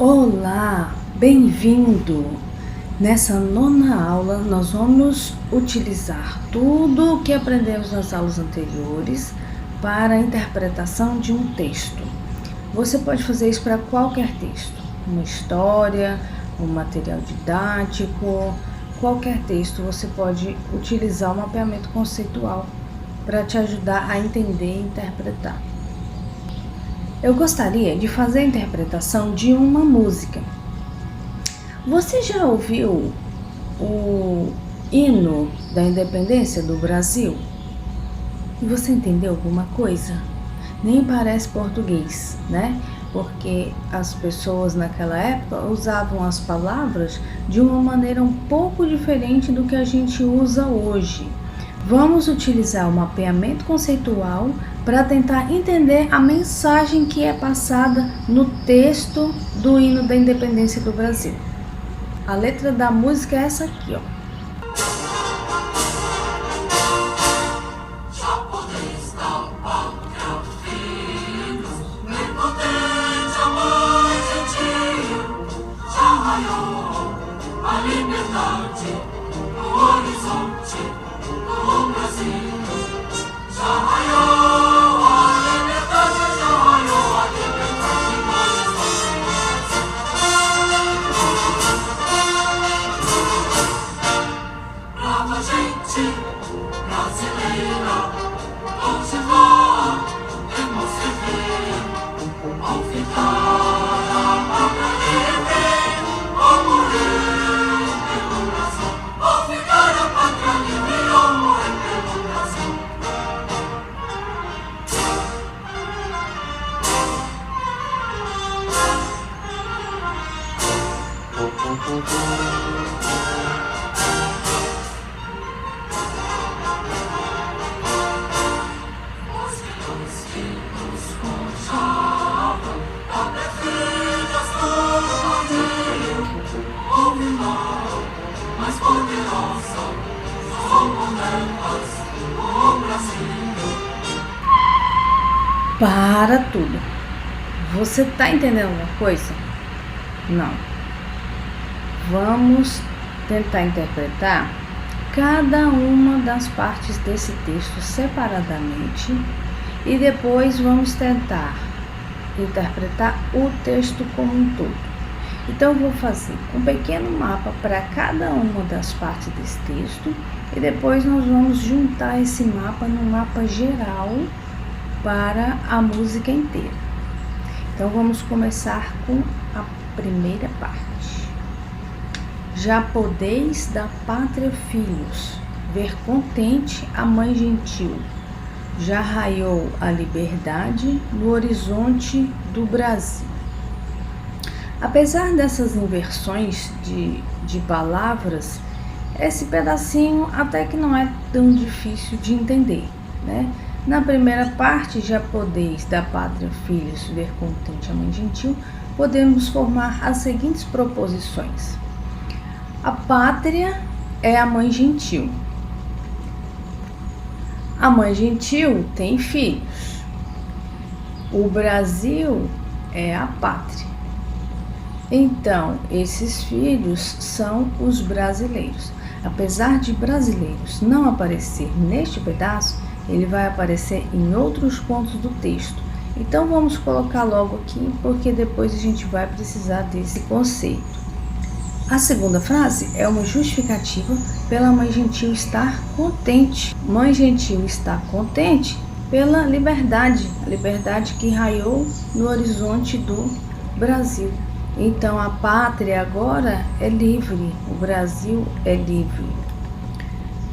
Olá, bem-vindo! Nessa nona aula, nós vamos utilizar tudo o que aprendemos nas aulas anteriores para a interpretação de um texto. Você pode fazer isso para qualquer texto, uma história, um material didático, qualquer texto você pode utilizar um mapeamento conceitual para te ajudar a entender e interpretar. Eu gostaria de fazer a interpretação de uma música. Você já ouviu o hino da independência do Brasil? E você entendeu alguma coisa? Nem parece português, né? Porque as pessoas naquela época usavam as palavras de uma maneira um pouco diferente do que a gente usa hoje. Vamos utilizar o mapeamento conceitual para tentar entender a mensagem que é passada no texto do hino da independência do Brasil. A letra da música é essa aqui, ó. Para tudo. Você está entendendo alguma coisa? Não. Vamos tentar interpretar cada uma das partes desse texto separadamente e depois vamos tentar interpretar o texto como um todo. Então, eu vou fazer um pequeno mapa para cada uma das partes desse texto e depois nós vamos juntar esse mapa num mapa geral para a música inteira. Então, vamos começar com a primeira parte. Já podeis da pátria filhos, ver contente a mãe gentil. Já raiou a liberdade no horizonte do Brasil. Apesar dessas inversões de palavras, esse pedacinho até que não é tão difícil de entender, né? Na primeira parte, já podeis da pátria filhos ver contente a mãe gentil, podemos formar as seguintes proposições. A pátria é a mãe gentil. A mãe gentil tem filhos. O Brasil é a pátria. Então, esses filhos são os brasileiros. Apesar de brasileiros não aparecer neste pedaço, ele vai aparecer em outros pontos do texto. Então, vamos colocar logo aqui, porque depois a gente vai precisar desse conceito. A segunda frase é uma justificativa pela mãe gentil estar contente. Mãe gentil está contente pela liberdade, a liberdade que raiou no horizonte do Brasil. Então, a pátria agora é livre, o Brasil é livre.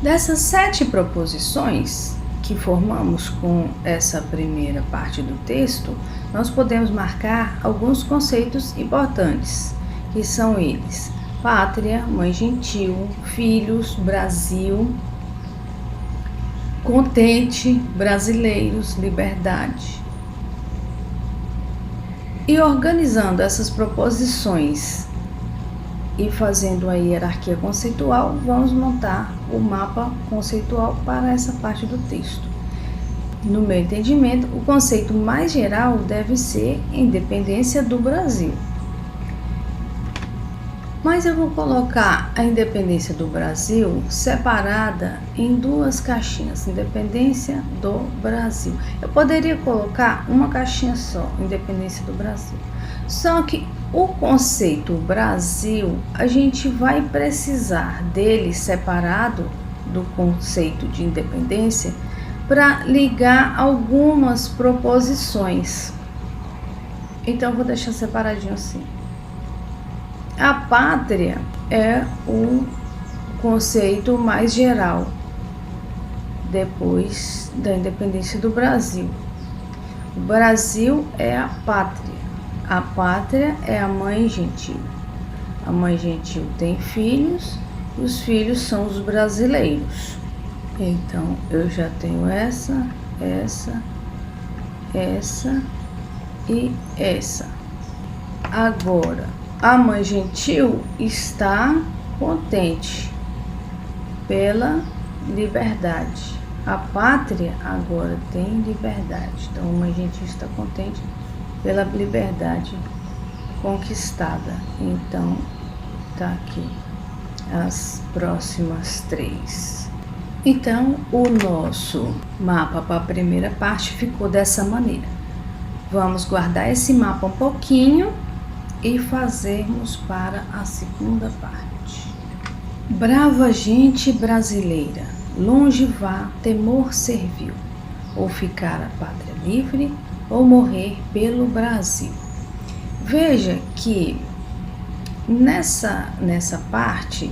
Dessas 7 proposições que formamos com essa primeira parte do texto, nós podemos marcar alguns conceitos importantes, que são eles: pátria, mãe gentil, filhos, Brasil, contente, brasileiros, liberdade. E organizando essas proposições e fazendo a hierarquia conceitual, vamos montar o mapa conceitual para essa parte do texto. No meu entendimento, o conceito mais geral deve ser independência do Brasil. Mas eu vou colocar a independência do Brasil separada em duas caixinhas, independência do Brasil. Eu poderia colocar uma caixinha só, independência do Brasil. Só que o conceito Brasil, a gente vai precisar dele separado do conceito de independência para ligar algumas proposições. Então eu vou deixar separadinho assim. A pátria é o conceito mais geral depois da independência do Brasil. O Brasil é a pátria. A pátria é a mãe gentil. A mãe gentil tem filhos, e os filhos são os brasileiros. Então eu já tenho essa e essa. Agora, a mãe gentil está contente pela liberdade. A pátria agora tem liberdade. Então, a mãe gentil está contente pela liberdade conquistada. Então, tá aqui as próximas 3. Então, o nosso mapa para a primeira parte ficou dessa maneira. Vamos guardar esse mapa um pouquinho e fazermos para a segunda parte. Brava gente brasileira, longe vá, temor servil, ou ficar a pátria livre, ou morrer pelo Brasil. Veja que nessa parte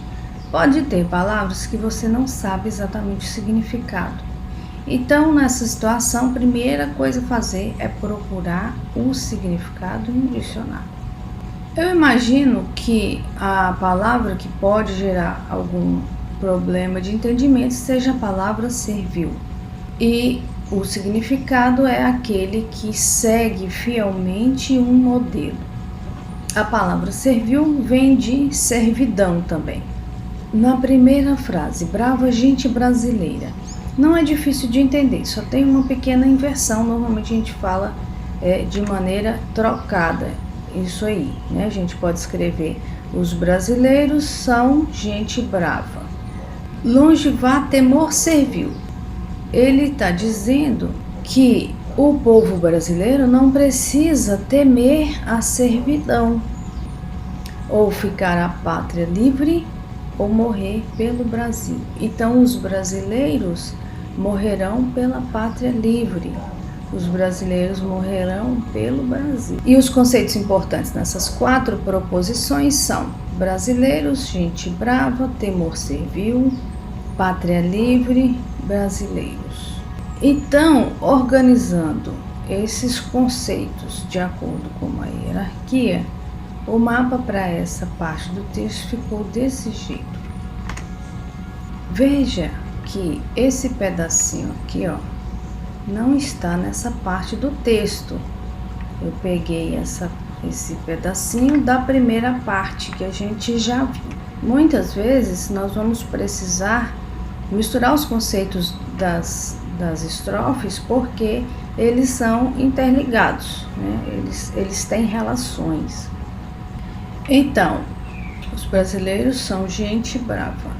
pode ter palavras que você não sabe exatamente o significado. Então, nessa situação, a primeira coisa a fazer é procurar o significado no dicionário. Eu imagino que a palavra que pode gerar algum problema de entendimento seja a palavra servil. E o significado é aquele que segue fielmente um modelo. A palavra servil vem de servidão também. Na primeira frase, brava gente brasileira, não é difícil de entender, só tem uma pequena inversão. Normalmente a gente fala de maneira trocada. Isso aí, né? A gente pode escrever: os brasileiros são gente brava. Longe vá, temor servil. Ele está dizendo que o povo brasileiro não precisa temer a servidão, ou ficar a pátria livre, ou morrer pelo Brasil. Então, os brasileiros morrerão pela pátria livre. Os brasileiros morrerão pelo Brasil. E os conceitos importantes nessas 4 proposições são: brasileiros, gente brava, temor servil, pátria livre, brasileiros. Então, organizando esses conceitos de acordo com uma hierarquia, o mapa para essa parte do texto ficou desse jeito. Veja que esse pedacinho aqui, ó, não está nessa parte do texto. Eu peguei esse pedacinho da primeira parte que a gente já viu. Muitas vezes nós vamos precisar misturar os conceitos das estrofes, porque eles são interligados, né? Eles têm relações. Então, os brasileiros são gente brava,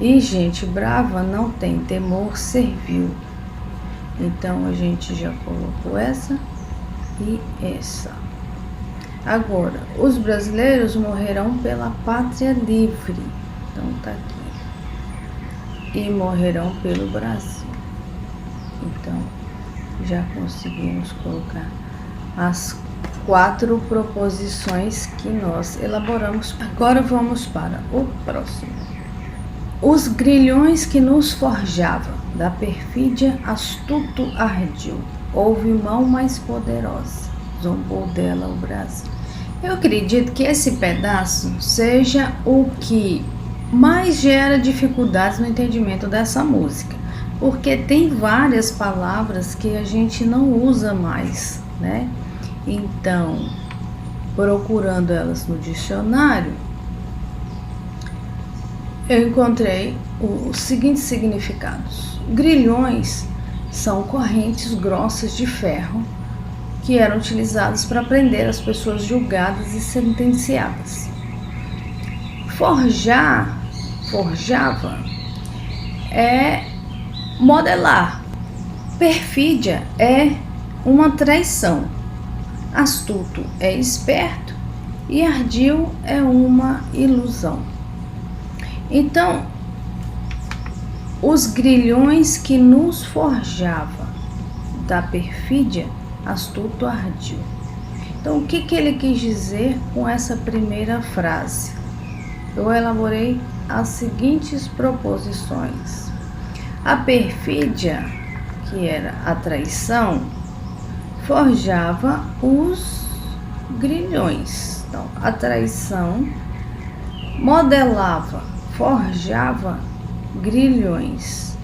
e gente brava não tem temor servil. Então, a gente já colocou essa e essa. Agora, os brasileiros morrerão pela pátria livre. Então, tá aqui. E morrerão pelo Brasil. Então, já conseguimos colocar as 4 proposições que nós elaboramos. Agora vamos para o próximo. Os grilhões que nos forjava, da perfídia astuto ardil, houve mão mais poderosa, zombou dela o Brasil. Eu acredito que esse pedaço seja o que mais gera dificuldades no entendimento dessa música, porque tem várias palavras que a gente não usa mais, né? Então, procurando elas no dicionário, eu encontrei os seguintes significados. Grilhões são correntes grossas de ferro que eram utilizadas para prender as pessoas julgadas e sentenciadas. Forjar, forjava, é modelar. Perfídia é uma traição. Astuto é esperto e ardil é uma ilusão. Então, os grilhões que nos forjava da perfídia, astuto, ardil. Então, o que ele quis dizer com essa primeira frase? Eu elaborei as seguintes proposições. A perfídia, que era a traição, forjava os grilhões. Então, a traição modelava, forjava grilhões.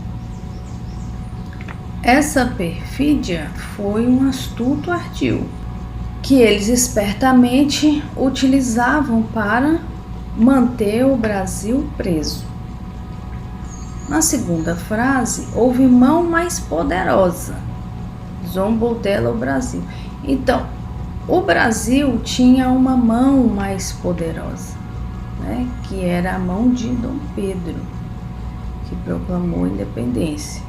Essa perfídia foi um astuto ardil, que eles espertamente utilizavam para manter o Brasil preso. Na segunda frase, houve mão mais poderosa. Zombou dela o Brasil. Então, o Brasil tinha uma mão mais poderosa, né? Que era a mão de Dom Pedro, que proclamou a independência.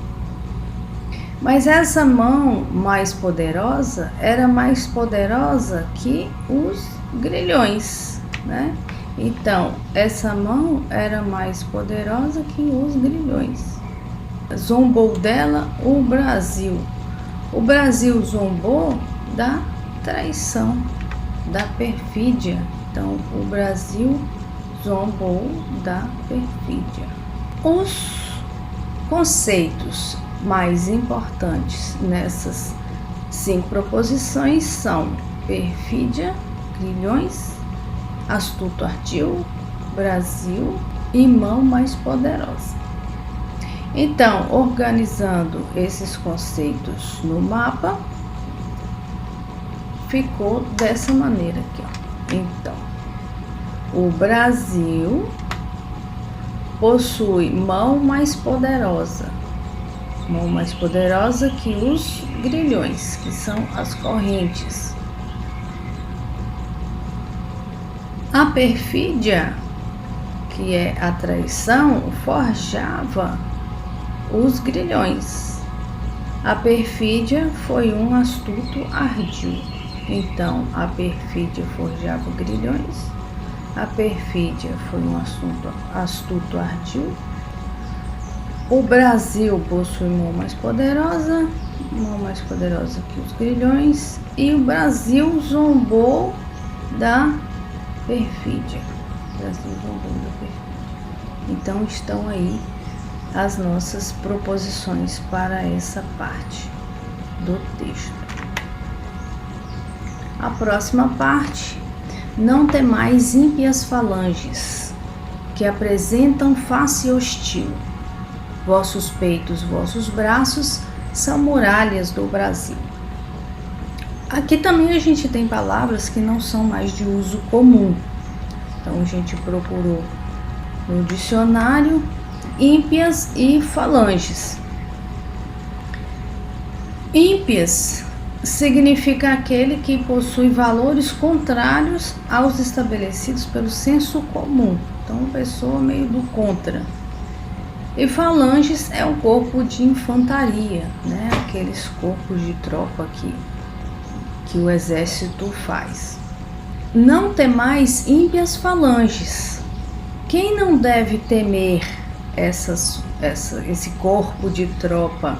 Mas essa mão mais poderosa era mais poderosa que os grilhões, né? Então, essa mão era mais poderosa que os grilhões. Zombou dela o Brasil. O Brasil zombou da traição, da perfídia. Então, o Brasil zombou da perfídia. Os conceitos mais importantes nessas 5 proposições são perfídia, grilhões, astuto, ardil, Brasil e mão mais poderosa. Então, organizando esses conceitos no mapa, ficou dessa maneira aqui, ó. Então, o Brasil possui mão mais poderosa que os grilhões, que são as correntes. A perfídia, que é a traição, forjava os grilhões. A perfídia foi um astuto ardil. Então, a perfídia forjava grilhões. A perfídia foi um astuto ardil. O Brasil possui mão mais poderosa que os grilhões. E o Brasil zombou da perfídia. Então, estão aí as nossas proposições para essa parte do texto. A próxima parte: não temais ímpias falanges, que apresentam face hostil. Vossos peitos, vossos braços são muralhas do Brasil. Aqui também a gente tem palavras que não são mais de uso comum. Então a gente procurou no dicionário ímpias e falanges. Ímpias significa aquele que possui valores contrários aos estabelecidos pelo senso comum. Então, uma pessoa meio do contra. E falanges é um corpo de infantaria, né? Aqueles corpos de tropa que o exército faz. Não temais ímpias falanges. Quem não deve temer esse corpo de tropa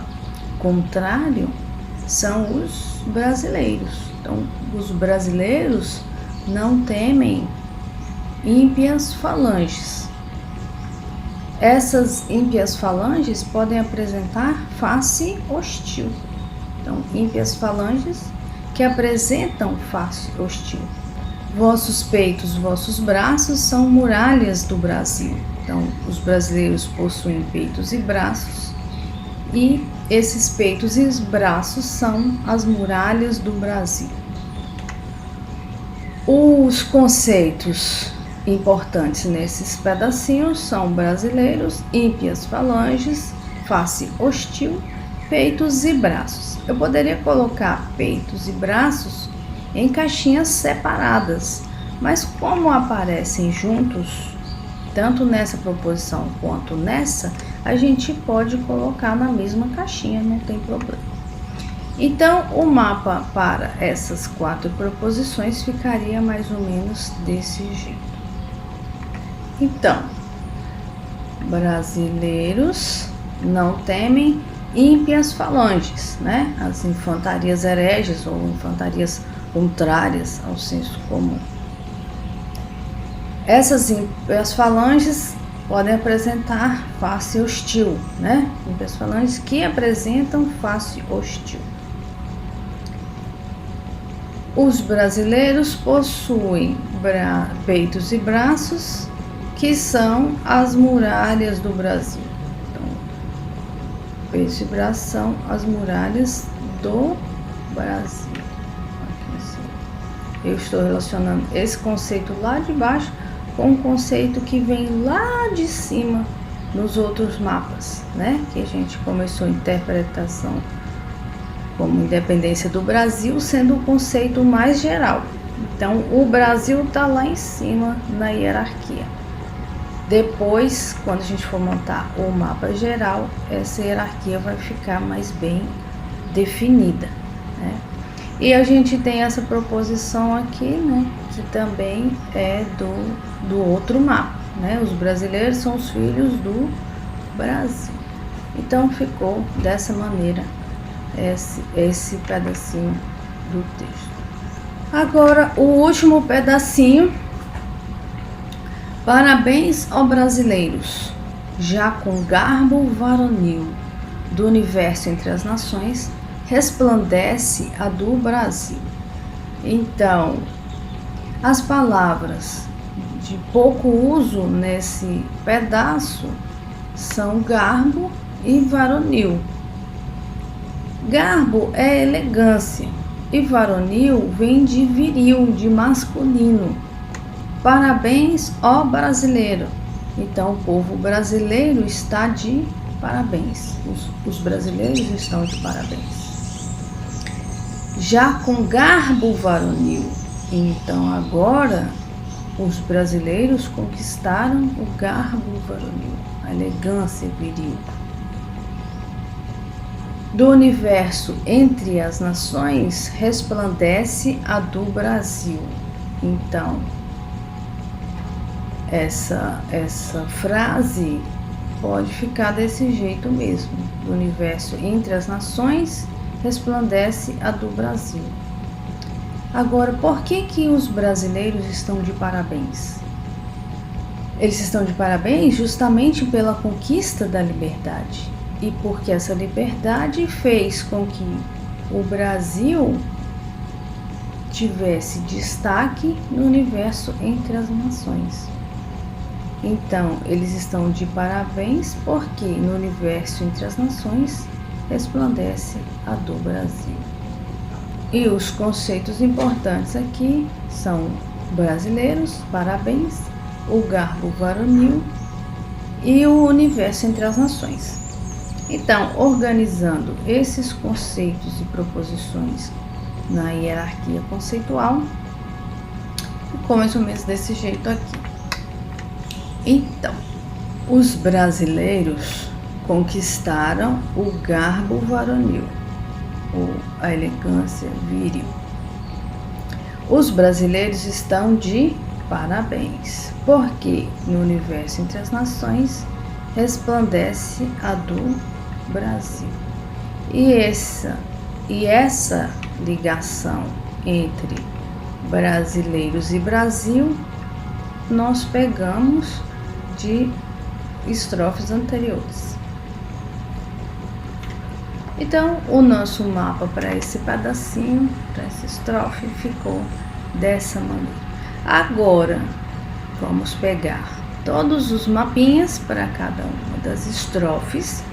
contrário são os brasileiros. Então, os brasileiros não temem ímpias falanges. Essas ímpias falanges podem apresentar face hostil. Então, ímpias falanges que apresentam face hostil. Vossos peitos, vossos braços são muralhas do Brasil. Então, os brasileiros possuem peitos e braços, e esses peitos e os braços são as muralhas do Brasil. Os conceitos importantes nesses pedacinhos são brasileiros, ímpias falanges, face hostil, peitos e braços. Eu poderia colocar peitos e braços em caixinhas separadas, mas como aparecem juntos, tanto nessa proposição quanto nessa, a gente pode colocar na mesma caixinha, não tem problema. Então, o mapa para essas 4 proposições ficaria mais ou menos desse jeito. Então, brasileiros não temem ímpias falanges, né? As infantarias hereges ou infantarias contrárias ao senso comum. Essas falanges podem apresentar face hostil, né? As falanges que apresentam face hostil. Os brasileiros possuem peitos e braços que são as muralhas do Brasil. Então, peitos e braços são as muralhas do Brasil. Eu estou relacionando esse conceito lá de baixo com um conceito que vem lá de cima nos outros mapas, né? Que a gente começou a interpretação como independência do Brasil, sendo o conceito mais geral. Então, o Brasil está lá em cima na hierarquia. Depois, quando a gente for montar o mapa geral, essa hierarquia vai ficar mais bem definida, né? E a gente tem essa proposição aqui, né, que também é do outro mapa, né? Os brasileiros são os filhos do Brasil. Então, ficou dessa maneira esse pedacinho do texto. Agora, o último pedacinho. Parabéns, ó brasileiros, já com garbo varonil do universo entre as nações, resplandece a do Brasil. Então, as palavras de pouco uso nesse pedaço são garbo e varonil. Garbo é elegância e varonil vem de viril, de masculino. Parabéns, ó brasileiro. Então, o povo brasileiro está de parabéns. Os brasileiros estão de parabéns. Já com garbo varonil. Então, agora, os brasileiros conquistaram o garbo varonil, a elegância viril. Do universo entre as nações, resplandece a do Brasil. Então, essa frase pode ficar desse jeito mesmo. Do universo entre as nações, resplandece a do Brasil. Agora, por que os brasileiros estão de parabéns? Eles estão de parabéns justamente pela conquista da liberdade. E porque essa liberdade fez com que o Brasil tivesse destaque no universo entre as nações. Então, eles estão de parabéns porque no universo entre as nações resplandece a do Brasil. E os conceitos importantes aqui são brasileiros, parabéns, o garbo varonil e o universo entre as nações. Então, organizando esses conceitos e proposições na hierarquia conceitual, ficou mais ou menos desse jeito aqui. Então, os brasileiros conquistaram o garbo varonil, ou a elegância viril. Os brasileiros estão de parabéns, porque no universo entre as nações resplandece a do Brasil. E essa ligação entre brasileiros e Brasil nós pegamos de estrofes anteriores. Então, o nosso mapa para esse pedacinho, para essa estrofe, ficou dessa maneira. Agora, vamos pegar todos os mapinhas para cada uma das estrofes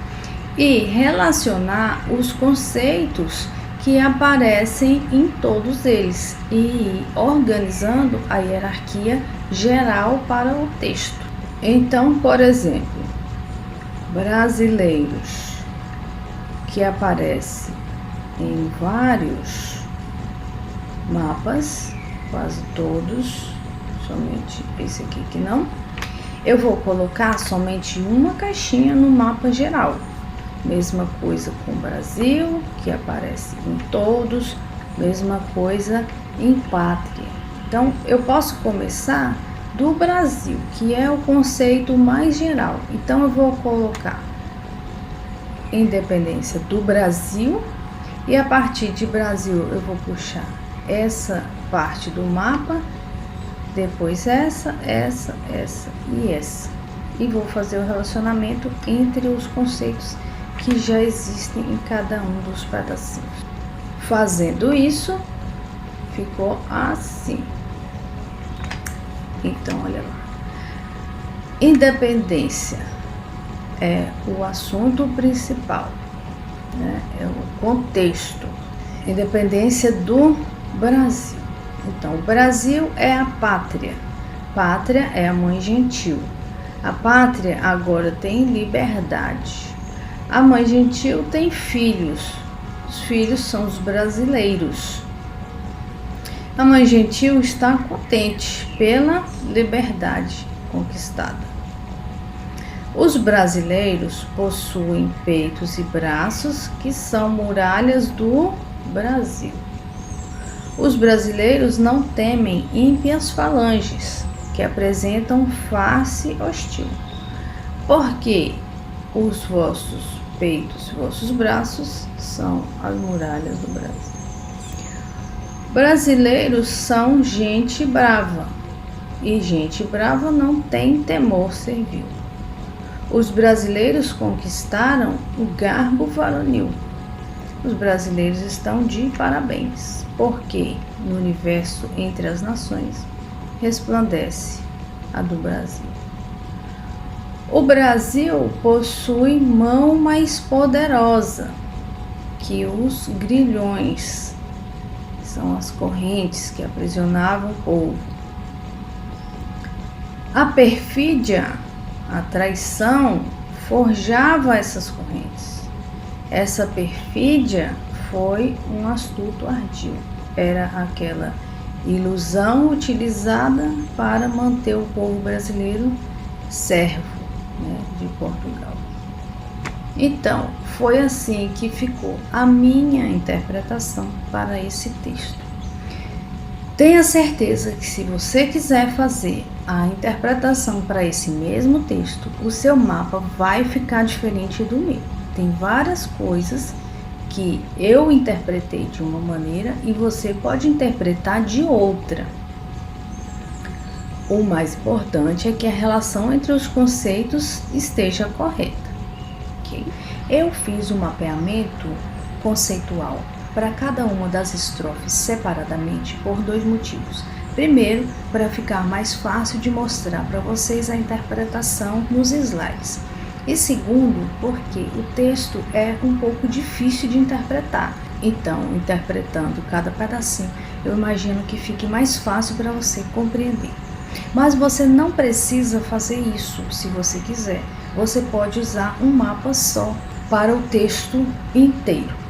e relacionar os conceitos que aparecem em todos eles e ir organizando a hierarquia geral para o texto. Então, por exemplo, brasileiros, que aparece em vários mapas, quase todos, somente esse aqui que não. Eu vou colocar somente uma caixinha no mapa geral. Mesma coisa com o Brasil, que aparece em todos, mesma coisa em pátria. Então, eu posso começar do Brasil, que é o conceito mais geral. Então, eu vou colocar independência do Brasil e a partir de Brasil eu vou puxar essa parte do mapa, depois essa e essa. E vou fazer o relacionamento entre os conceitos que já existem em cada um dos pedacinhos. Fazendo isso, ficou assim. Então, olha lá. Independência é o assunto principal, né? É o contexto. Independência do Brasil. Então, o Brasil é a pátria. Pátria é a mãe gentil. A pátria agora tem liberdade. A mãe gentil tem filhos. Os filhos são os brasileiros. A mãe gentil está contente pela liberdade conquistada. Os brasileiros possuem peitos e braços que são muralhas do Brasil. Os brasileiros não temem ímpias falanges que apresentam face hostil, porque os vossos peitos e vossos braços são as muralhas do Brasil. Brasileiros são gente brava, e gente brava não tem temor servil. Os brasileiros conquistaram o garbo varonil. Os brasileiros estão de parabéns, porque no universo entre as nações resplandece a do Brasil. O Brasil possui mão mais poderosa que os grilhões, que são as correntes que aprisionavam o povo. A perfídia, a traição, forjava essas correntes. Essa perfídia foi um astuto ardil. Era aquela ilusão utilizada para manter o povo brasileiro servo, né, de Portugal. Então, foi assim que ficou a minha interpretação para esse texto. Tenha certeza que se você quiser fazer a interpretação para esse mesmo texto, o seu mapa vai ficar diferente do meu. Tem várias coisas que eu interpretei de uma maneira e você pode interpretar de outra. O mais importante é que a relação entre os conceitos esteja correta. Okay? Eu fiz um mapeamento conceitual para cada uma das estrofes separadamente por dois motivos. Primeiro, para ficar mais fácil de mostrar para vocês a interpretação nos slides. E segundo, porque o texto é um pouco difícil de interpretar. Então, interpretando cada pedacinho, eu imagino que fique mais fácil para você compreender. Mas você não precisa fazer isso se você quiser. Você pode usar um mapa só para o texto inteiro.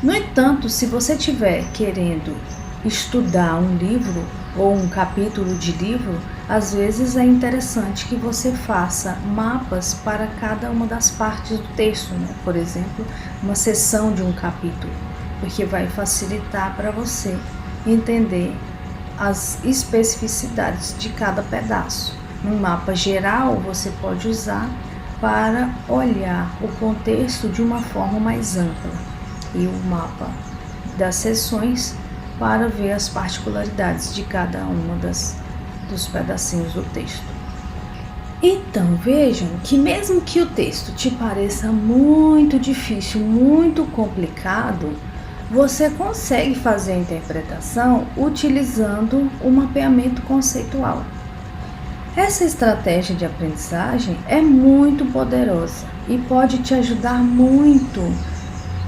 No entanto, se você estiver querendo estudar um livro ou um capítulo de livro, às vezes é interessante que você faça mapas para cada uma das partes do texto, né? Por exemplo, uma seção de um capítulo, porque vai facilitar para você entender as especificidades de cada pedaço. Um mapa geral você pode usar para olhar o contexto de uma forma mais ampla, e o mapa das seções para ver as particularidades de cada uma dos pedacinhos do texto. Então vejam que mesmo que o texto te pareça muito difícil, muito complicado, você consegue fazer a interpretação utilizando o mapeamento conceitual. Essa estratégia de aprendizagem é muito poderosa e pode te ajudar muito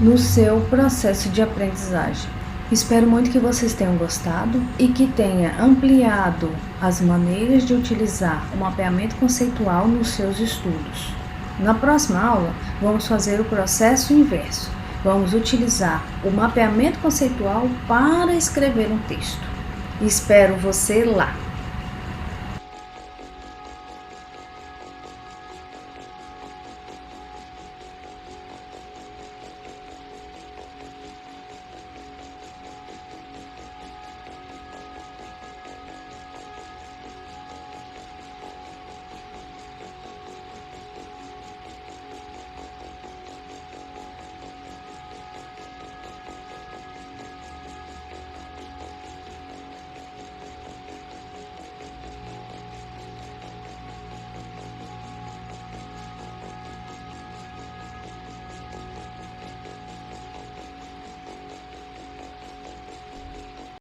no seu processo de aprendizagem. Espero muito que vocês tenham gostado e que tenha ampliado as maneiras de utilizar o mapeamento conceitual nos seus estudos. Na próxima aula, vamos fazer o processo inverso. Vamos utilizar o mapeamento conceitual para escrever um texto. Espero você lá!